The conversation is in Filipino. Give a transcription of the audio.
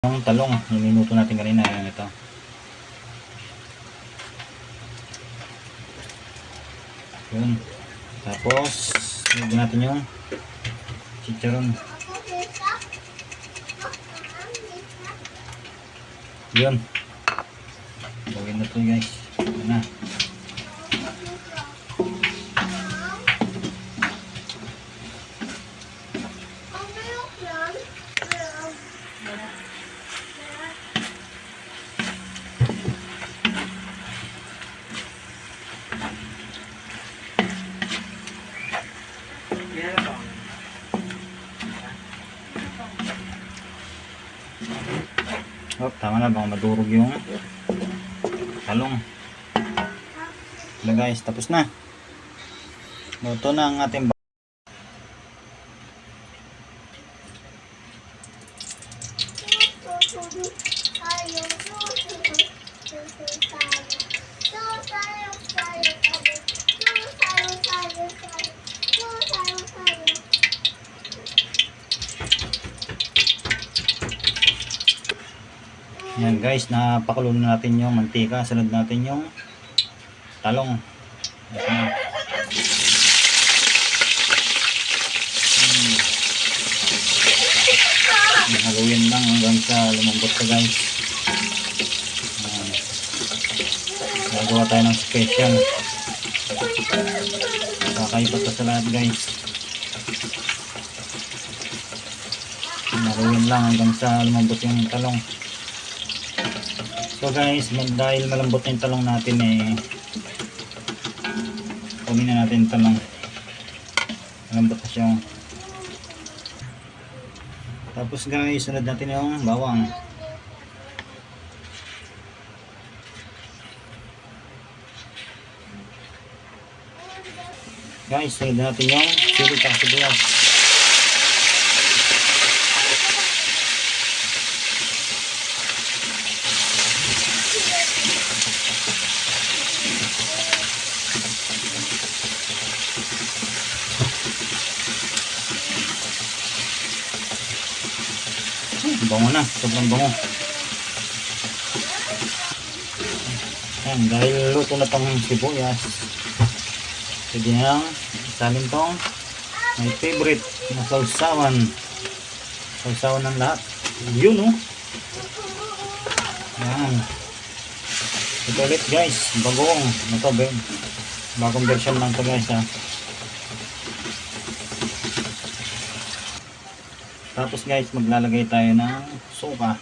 Yung talong, nilinuto natin kanina, yan ito. Yun. Tapos, lagyan natin yung chicharon. Yun. Lagyan na ito guys. Yan na. Oh, tama na, baka madurog yung talong. Wala guys, tapos na. Luto na ang ating yan guys, napakulo na natin yung mantika. Sunod natin yung talong. Haluin lang hanggang sa lumambot ka guys. Gagawa tayo ng special. Kakaiba to sa lahat guys. Haluin lang hanggang sa lumambot yung talong. So guys, dahil malambot na yung talong natin kunin na natin yung talong. Malambot na siya. Tapos guys, sunod natin yung bawang. Guys, sunod natin yung sili at sibuyas. Bango na, sobrang bango. Ayan, dahil luto na tong sibuyas, pwede nang isalin tong my favorite na sausawan. Sausawan ng lahat. Yun oh. Ayan. Ito ulit guys, bagong. Ito ba? Bagong version lang to guys ha. Tapos guys, maglalagay tayo ng suka.